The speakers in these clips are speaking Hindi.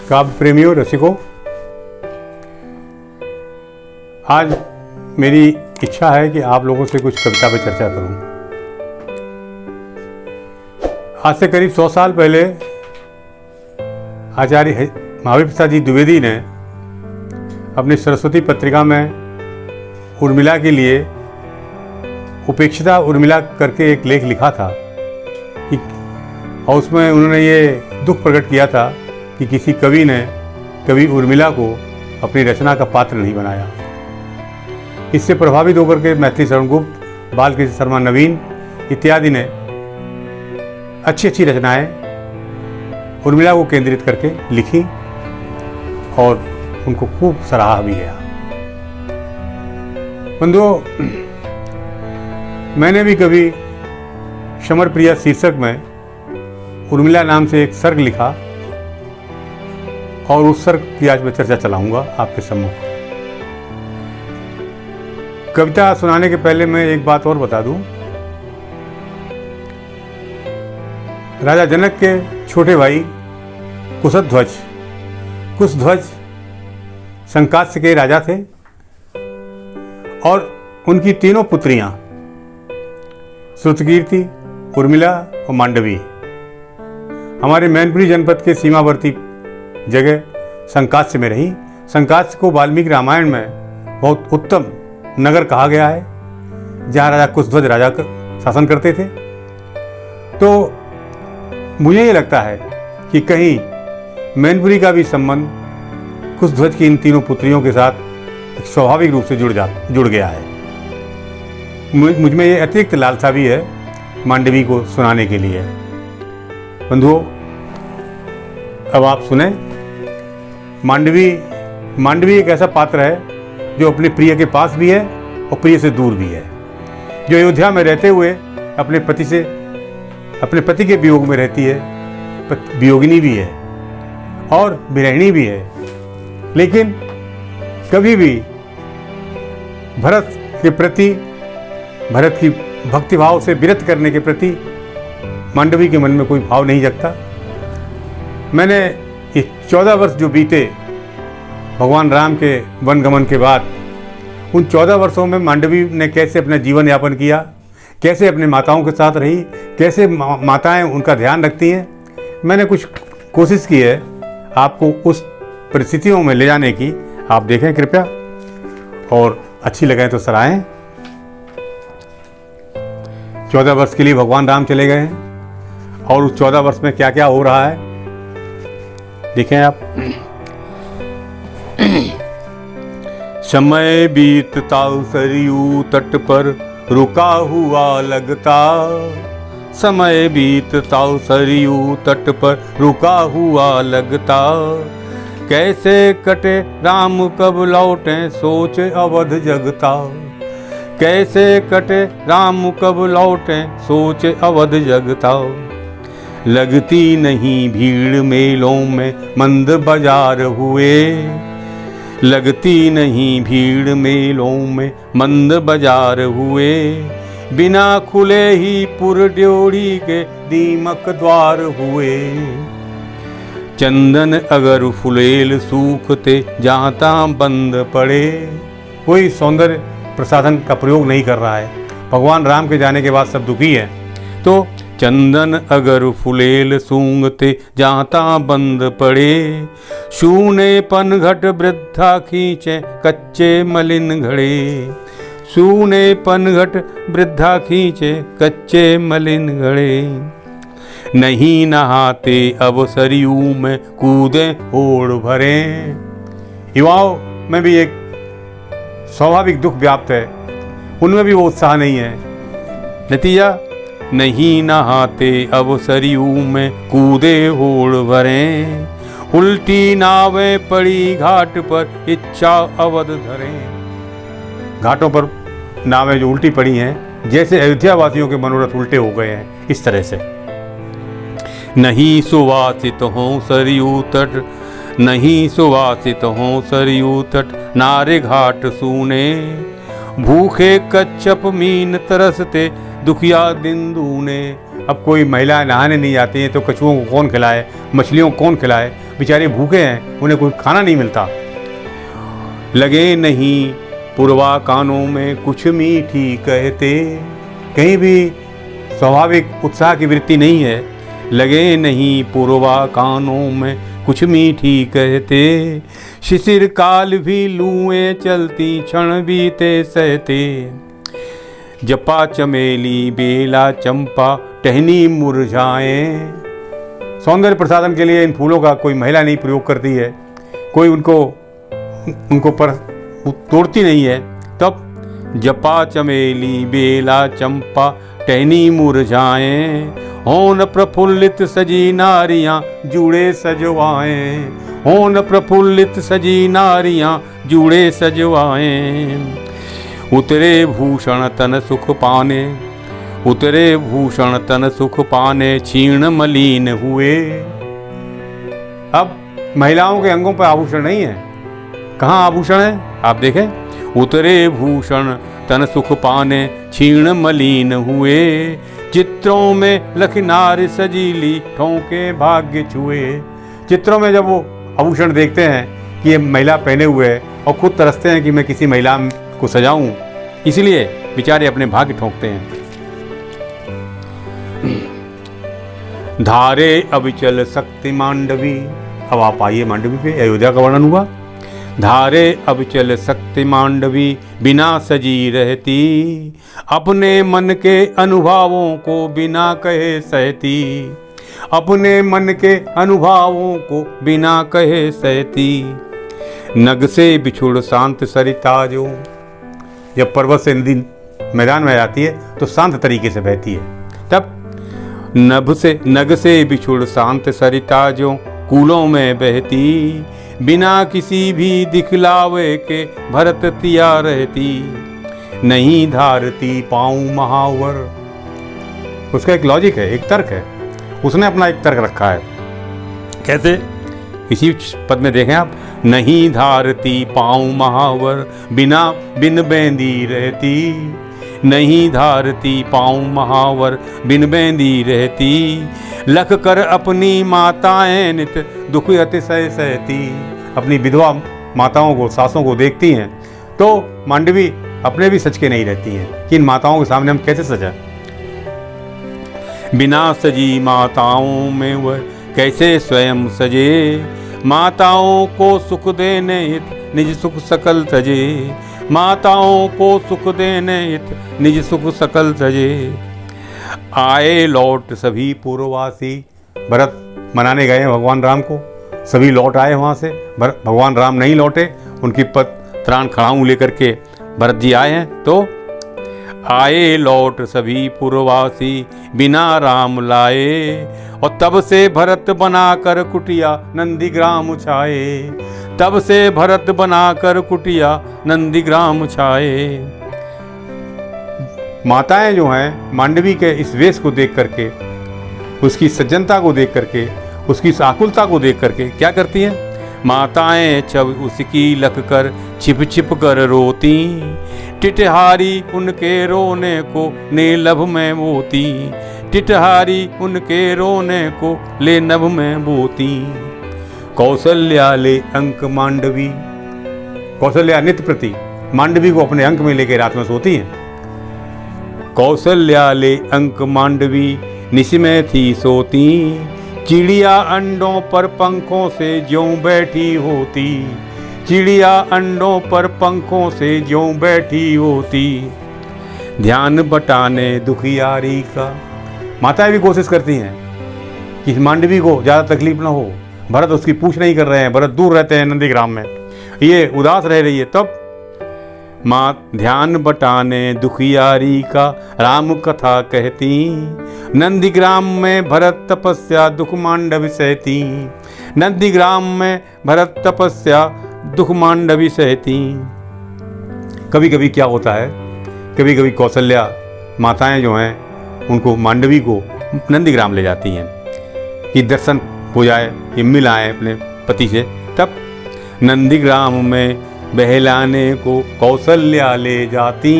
काव्य प्रेमियों, रसिकों, आज मेरी इच्छा है कि आप लोगों से कुछ कविता पर चर्चा करूं। आज से करीब 100 साल पहले आचार्य महावीर प्रसाद जी द्विवेदी ने अपनी सरस्वती पत्रिका में उर्मिला के लिए उपेक्षिता उर्मिला करके एक लेख लिखा था और उसमें उन्होंने ये दुख प्रकट किया था कि किसी कवि ने कवि उर्मिला को अपनी रचना का पात्र नहीं बनाया। इससे प्रभावित होकर के मैथिली शरण गुप्त, बालकृष्ण शर्मा नवीन इत्यादि ने अच्छी अच्छी रचनाएं उर्मिला को केंद्रित करके लिखी और उनको खूब सराहा भी गया। बंधुओं, मैंने भी कभी समर प्रिया शीर्षक में उर्मिला नाम से एक सर्ग लिखा और उस सर्ग की आज मैं चर्चा चलाऊंगा आपके सम्मुख। कविता सुनाने के पहले मैं एक बात और बता दूं। राजा जनक के छोटे भाई कुशध्वज संकास्य के राजा थे और उनकी तीनों पुत्रियां श्रुतकीर्ति, उर्मिला और मांडवी हमारे मैनपुरी जनपद के सीमावर्ती जगह संकास्य में रही। संकास्य को वाल्मीकि रामायण में बहुत उत्तम नगर कहा गया है, जहाँ राजा कुशध्वज राजा शासन करते थे। तो मुझे ये लगता है कि कहीं मैनपुरी का भी संबंध कुशध्वज की इन तीनों पुत्रियों के साथ स्वाभाविक रूप से जुड़ गया है। मुझ में ये अतिरिक्त लालसा भी है मांडवी को सुनाने के लिए। बंधुओं, अब आप सुने। मांडवी एक ऐसा पात्र है जो अपने प्रिय के पास भी है और प्रिय से दूर भी है, जो अयोध्या में रहते हुए अपने पति के वियोग में रहती है, वियोगिनी भी है और विरहिणी भी है। लेकिन कभी भी भरत के प्रति, भरत की भक्तिभाव से विरत करने के प्रति मांडवी के मन में कोई भाव नहीं जगता। मैंने ये 14 वर्ष जो बीते भगवान राम के वनगमन के बाद, उन 14 वर्षों में मांडवी ने कैसे अपना जीवन यापन किया, कैसे अपने माताओं के साथ रही, कैसे माताएं उनका ध्यान रखती हैं, मैंने कुछ कोशिश की है आपको उस परिस्थितियों में ले जाने की। आप देखें कृपया और अच्छी लगे तो सराहें। 14 वर्ष के लिए भगवान राम चले गए हैं और उस 14 वर्ष में क्या क्या हो रहा है देखें आप। समय बीतता सरयू तट पर रुका हुआ लगता, समय बीतता सरयू तट पर रुका हुआ लगता, कैसे कटे राम कब लौटे सोच अवध जगता, कैसे कटे राम कब लौटे सोच अवध जगता, लगती नहीं भीड़ मेलों में मंद बाजार हुए, लगती नहीं भीड़ मेलों में मंद बाजार हुए, बिना खुले ही पुर ड्योढ़ी के दीमक द्वार हुए, चंदन अगर फुलेल सूखते जहाँ तां बंद पड़े। कोई सौंदर्य प्रसाधन का प्रयोग नहीं कर रहा है। भगवान राम के जाने के बाद सब दुखी है। तो चंदन अगर फुलेल सूंघते जहाँ तां बंद पड़े, शूने पनघट वृद्धा खींचे कच्चे मलिन घड़े, शूने पनघट वृद्धा खींचे कच्चे मलिन घड़े, नहीं नहाते अब सरयू में कूदे होड़ भरे। युवाओं में भी एक स्वाभाविक दुख व्याप्त है, उनमें भी वो उत्साह नहीं है। नतीजा, नहीं नहाते अब सरयू में कूदे होड़ भरे, उल्टी नावें पड़ी घाट पर इच्छा अवध धरे। घाटों पर नावें जो उल्टी पड़ी हैं, जैसे अयोध्या वासियों के मनोरथ उल्टे हो गए हैं, इस तरह से। नहीं सुवासित हों सरयू तट, नहीं सुवासित हों सरयू तट, नारे घाट सूने, भूखे कच्छप मीन तरसते दुखिया दिन दूने, अब कोई महिला नहाने नहीं जाती है तो कछुओं को कौन खिलाए, मछलियों को कौन खिलाए, बेचारे भूखे हैं, उन्हें कोई खाना नहीं मिलता। लगे नहीं पुरवा कानों में कुछ मीठी कहते, कहीं भी स्वाभाविक उत्साह की वृत्ति नहीं है। लगे नहीं पुरवा कानों में कुछ मीठी कहते, शिशिर काल भी लुएं चलती क्षण बीते सहते, जपा चमेली बेला चंपा टहनी मुरझाए। सौंदर्य प्रसाधन के लिए इन फूलों का कोई महिला नहीं प्रयोग करती है, कोई उनको पर तोड़ती नहीं है। तब जपा चमेली बेला चंपा टहनी मुरझाए, होन प्रफुल्लित सजी नारियां जूड़े सजवाए, होन प्रफुल्लित सजी नारियां जूड़े सजवाए। उतरे भूषण तन सुख पाने, उतरे भूषण तन सुख पाने क्षीण मलिन हुए। अब महिलाओं के अंगों पर आभूषण नहीं है, कहाँ आभूषण है आप देखें। उतरे भूषण तन सुख पाने क्षीण मलिन हुए, चित्रों में लखनार सजीली ठोंके भाग्य छुए। चित्रों में जब वो आभूषण देखते हैं कि ये महिला पहने हुए है और खुद तरसते हैं कि मैं किसी महिला को सजाऊं, इसलिए बेचारे अपने भाग्य ठोंकते हैं। धारे अविचल शक्ति मांडवी, अब आप आइए मांडवी पे, अयोध्या का वर्णन हुआ। धारे अविचल शक्ति मांडवी बिना सजी रहती, अपने मन के अनुभवों को बिना कहे सहती, अपने मन के अनुभवों को बिना कहे सहती। नग से बिछुड़ शांत सरिता जो, जब पर्वत से नदी मैदान में जाती है तो शांत तरीके से बहती है। तब नग से बिछुड़ शांत सरिता जो कूलों में बहती, बिना किसी भी दिखलावे के भरत तिया रहती, नहीं धारती पाऊं महावर। उसका एक लॉजिक है, एक तर्क है, उसने अपना एक तर्क रखा है। कैसे? इसी पद में देखें आप, नहीं धारती पाऊं महावर बिन बेंदी रहती, नहीं धारती पाऊं महावर बिन बेंदी रहती, लख कर अपनी माताएं नित दुख अतिशय सहती। अपनी विधवा माताओं को, सासों को देखती हैं तो मांडवी अपने भी सच के नहीं रहती हैं कि इन माताओं के सामने हम कैसे सजा। बिना सजी माताओं में वह कैसे स्वयं सजे, माताओं को सुख देने हित निज सुख सकल तजे, माताओं को सुख देने हित निज सुख सकल तजे। आए लौट सभी पूर्ववासी, भरत मनाने गए भगवान राम को, सभी लौट आए वहाँ से। भगवान राम नहीं लौटे, उनकी त्राण खड़ाऊँ लेकर के भरत जी आए हैं। तो आए लौट सभी पूर्ववासी बिना राम लाए, और तब से भरत बनाकर कुटिया नंदीग्राम छाए, तब से भरत बनाकर कुटिया नंदीग्राम छाए। माताएं जो हैं मांडवी के इस वेश को देख करके, उसकी सज्जनता को देख करके, उसकी आकुलता को देख करके क्या करती हैं? माताएं छब उसकी लख कर छिप छिप कर रोती, टिटहारी उनके रोने को ने लभ में बोती, टिटहारी उनके रोने को ले नभ में बोती। कौशल्या ले अंक मांडवी, कौशल्या नित्य प्रति मांडवी को अपने अंक में लेकर रात में सोती हैं। कौशल्या ले अंक मांडवी निशि में थी सोती, चिड़िया अंडों पर पंखों से ज्यों बैठी होती, चिड़िया अंडों पर पंखों से ज्यों बैठी होती। ध्यान बटाने दुखियारी का, माताएं भी कोशिश करती हैं कि मांडवी को ज़्यादा तकलीफ ना हो। भरत उसकी पूछ नहीं कर रहे हैं, भरत दूर रहते हैं नंदीग्राम में, ये उदास रह रही है। तब माँ ध्यान बटाने दुखियारी का राम कथा कहती, नंदीग्राम में भरत तपस्या दुख मांडवी सहती, नंदीग्राम में भरत तपस्या दुख मांडवी सहती। कभी कभी क्या होता है, कभी कभी कौशल्या माताएं जो हैं उनको मांडवी को नंदीग्राम ले जाती हैं कि दर्शन हो जाए, कि मिल आए अपने पति से। तब नंदीग्राम में बहलाने को कौशल्या ले जाती,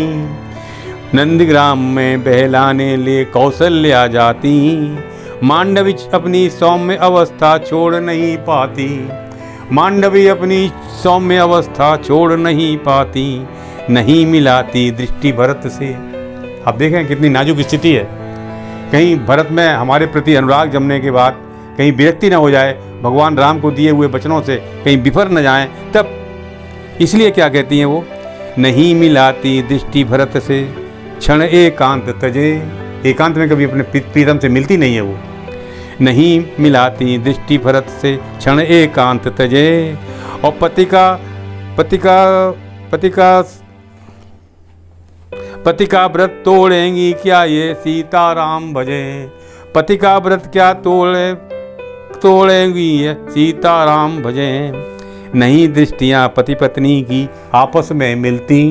नंदग्राम में बहलाने ले कौशल्या जाती, मांडवी अपनी सौम्य अवस्था छोड़ नहीं पाती। मांडवी अपनी सौम्य अवस्था छोड़ नहीं पाती, नहीं मिलाती दृष्टि भरत से। आप देखें कितनी नाजुक स्थिति है। कहीं भरत में हमारे प्रति अनुराग जमने के बाद कहीं विरक्ति न हो जाए, भगवान राम को दिए हुए वचनों से कहीं विफर न जाएं, तब इसलिए क्या कहती हैं वो, नहीं मिलाती दृष्टि भरत से क्षण एकांत तजे। एकांत में कभी अपने प्रीतम से मिलती नहीं है वो। नहीं मिलाती दृष्टि भरत से क्षण एकांत तजे। और पति का व्रत तोड़ेंगी क्या ये सीताराम भजे। पति का व्रत क्या तोड़ेंगी ये सीताराम भजे। नहीं दृष्टियां पति पत्नी की आपस में मिलती,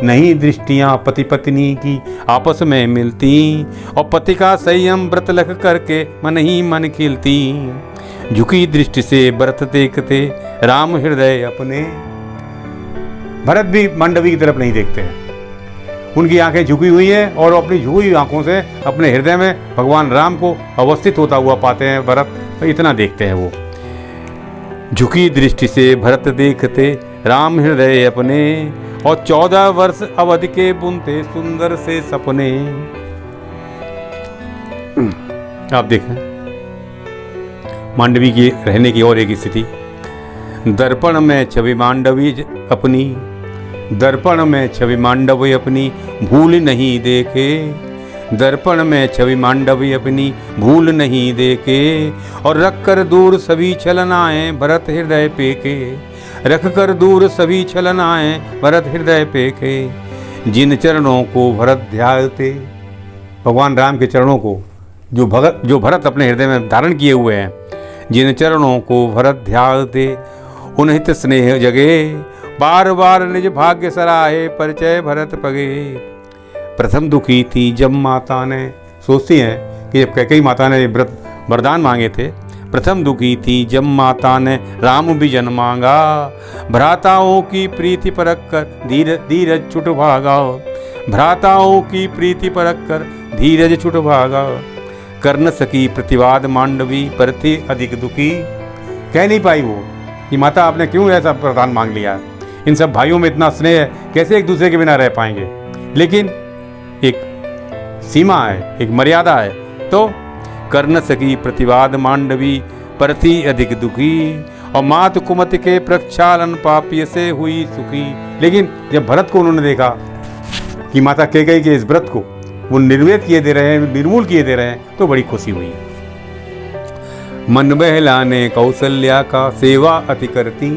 नहीं दृष्टियां पति पत्नी की आपस में मिलती। और पति का संयम व्रत लख करके मन ही मन खिलती। झुकी दृष्टि से व्रत देखते राम हृदय अपने। भरत भी मांडवी की तरफ नहीं देखते हैं, उनकी आंखें झुकी हुई हैं और अपनी झुकी हुई आंखों से अपने हृदय में भगवान राम को अवस्थित होता हुआ पाते हैं। भरत तो इतना देखते हैं वो। झुकी दृष्टि से भरत देखते राम हृदय अपने। और 14 वर्ष अवधि के बुनते सुंदर से सपने। आप देखें मांडवी की रहने की और एक स्थिति। दर्पण में छवि मांडवी अपनी, दर्पण में छवि मांडवी अपनी भूल नहीं देखे। दर्पण में छवि मांडवी अपनी भूल नहीं देखे। और रख कर दूर सभी छलनाएं भरत हृदय पेके। रख कर दूर सभी छलनाएं भरत हृदय पेके। जिन चरणों को भरत ध्याते, भगवान राम के चरणों को जो भरत अपने हृदय में धारण किए हुए हैं, जिन चरणों को भरत ध्याते उन्हित स्नेह जगे। बार बार निज भाग्य सराहे परिचय भरत पगे। प्रथम दुखी थी जब माता ने, सोचती हैं कि जब कैकेयी माता ने वरदान मांगे थे, प्रथम दुखी थी जब माता ने राम बिजन मांगा। भ्राताओं की प्रीति परख कर धीरज छुट भागा। भ्राताओं की प्रीति परख कर धीरज छुट भागा। कर न सकी प्रतिवाद मांडवी पर थी अधिक दुखी। कह नहीं पाई वो कि माता आपने क्यों ऐसा वरदान मांग लिया, इन सब भाइयों में इतना स्नेह है, कैसे एक दूसरे के बिना रह पाएंगे। लेकिन एक सीमा है, एक मर्यादा है। तो कर न सकी प्रतिवाद मांडवी पर थी अधिक दुखी। और मात कुमति के प्रक्षालन पापी से हुई सुखी। लेकिन जब भरत को उन्होंने देखा कि माता कैकेयी के इस व्रत को वो निर्वेद किए दे रहे हैं, निर्मूल किए दे रहे हैं, तो बड़ी खुशी हुई। मन बहलाने कौशल्या का सेवा अति करती।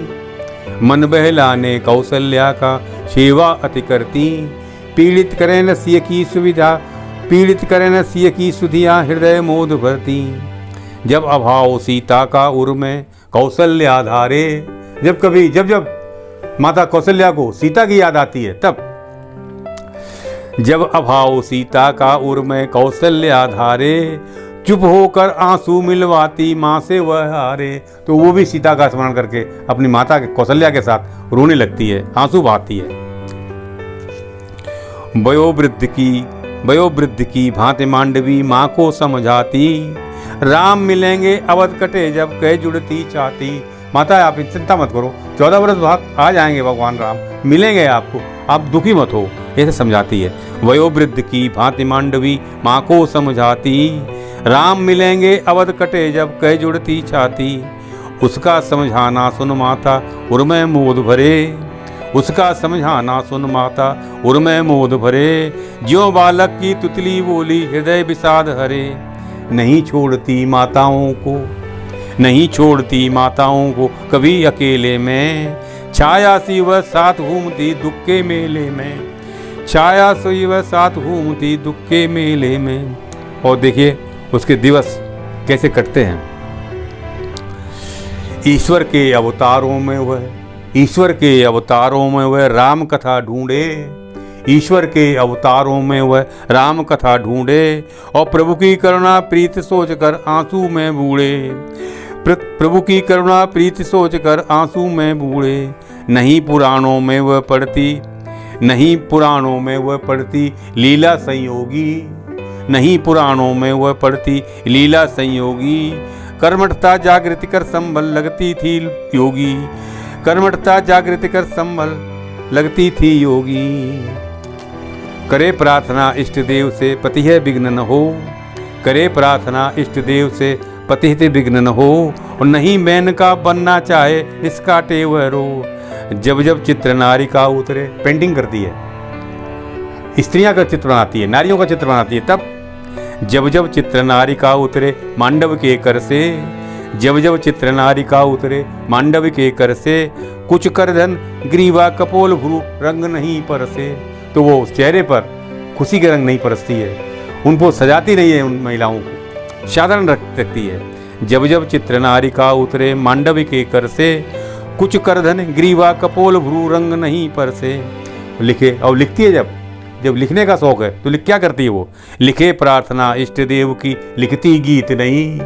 मन बहलाने कौशल्या का सेवा अति करती। पीड़ित करें न सिय की सुविधा, पीड़ित करें न सिय की सुधिया हृदय मोद भरती। जब अभाव सीता का उर में कौशल्या धारे। जब माता कौशल्या को सीता की याद आती है, तब जब अभाव सीता का उर में कौशल्या धारे। चुप होकर आंसू मिलवाती माँ से वह हारे। तो वो भी सीता का स्मरण करके अपनी माता के कौशल्या के साथ रोने लगती है, आंसू बहाती है। वयोवृद्ध की भांति मांडवी माँ को समझाती। राम मिलेंगे अवध कटे जब कह जुड़ती चाहती। माता आप चिंता मत करो, 14 वर्ष बाद आ जाएंगे भगवान राम, मिलेंगे आपको, आप दुखी मत हो, ऐसे समझाती है। वयोवृद्ध की भांति मांडवी माँ को समझाती। राम मिलेंगे अवध कटे जब कह जुड़ती छाती। उसका समझाना सुन माता उर्मय मोद भरे। उसका समझाना सुन माता उर्मय मोद भरे। ज्यों बालक की तुतली बोली हृदय विषाद हरे। नहीं छोड़ती माताओं को, नहीं छोड़ती माताओं को कभी अकेले में। छाया सी वह साथ घूमती दुख के मेले में। छाया सी वह साथ घूमती दुख के मेले में। और देखिए उसके दिवस कैसे कटते हैं। ईश्वर के अवतारों में वह, ईश्वर के अवतारों में वह राम कथा ढूंढे। ईश्वर के अवतारों में वह राम कथा ढूंढे। और प्रभु की करुणा प्रीति सोचकर आंसू में बूढ़े। प्रभु की करुणा प्रीति सोचकर आंसू में बूढ़े। नहीं पुराणों में वह पढ़ती, नहीं पुराणों में वह पढ़ती लीला संयोगी, नहीं पुराणों में वह पढ़ती लीला संयोगी। कर्मठता जागृति कर संभल लगती थी योगी, कर्मठता जागृति कर संभल लगती थी योगी। करे प्रार्थना इष्ट देव से पति है विघ्न न हो, करे प्रार्थना इष्ट देव से पति है विघ्न न हो। और नहीं मैन का बनना चाहे इसका टेवर रो, जब जब चित्र नारी का उतरे, पेंटिंग करती है, स्त्रियां का चित्र बनाती है, नारियों का चित्र बनाती है। तब जब जब चित्र नारी का उतरे मांडव के कर से, जब जब चित्र नारी का उतरे मांडव के कर से। कुछ कर धन ग्रीवा कपोल भ्रू रंग नहीं परसे, तो वो उस चेहरे पर खुशी के रंग नहीं परसती है, उनको सजाती नहीं है, उन महिलाओं को साधारण रखती है। जब जब चित्र नारी का उतरे मांडव के कर से, कुछ कर धन ग्रीवा कपोल भ्रू रंग नहीं परसे। लिखे और लिखती है, जब लिखने का शौक है तो क्या करती है वो, लिखे प्रार्थना इष्ट देव की लिखती गीत नहीं,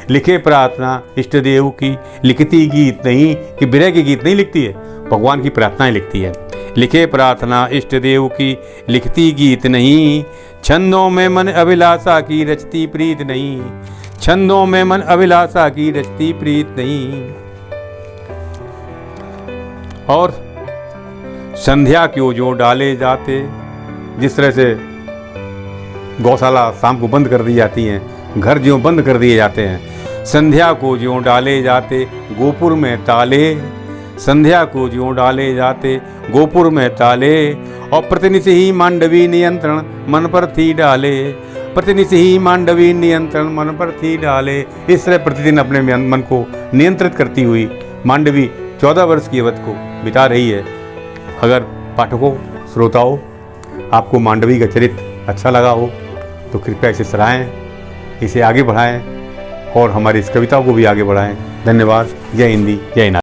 लिखे प्रार्थना इष्ट देव की लिखती गीत नहीं, कि विरह के गीत नहीं लिखती है, भगवान की प्रार्थनाएं लिखती है। लिखे प्रार्थना इष्ट देव की लिखती गीत नहीं, छंदों में मन अभिलाषा की रचती प्रीत नहीं, छंदों में मन अभिलाषा की रचती प्रीत नहीं। और संध्या क्यों जो डाले जाते, जिस तरह से गौशाला शाम को बंद कर दी जाती हैं, घर ज्यों बंद कर दिए जाते हैं, संध्या को ज्यों डाले जाते गोपुर में ताले, संध्या को ज्यों डाले जाते गोपुर में ताले। और प्रतिनिधि ही मांडवी नियंत्रण मन पर थी डाले, प्रतिनिधि ही मांडवी नियंत्रण मन पर थी डाले। इस तरह प्रतिदिन अपने मन को नियंत्रित करती हुई मांडवी 14 वर्ष की अवधि को बिता रही है। अगर पाठकों, श्रोताओं, आपको मांडवी का चरित्र अच्छा लगा हो तो कृपया इसे सराहें, इसे आगे बढ़ाएं और हमारी इस कविता को भी आगे बढ़ाएं। धन्यवाद। जय हिंदी, जय नारी।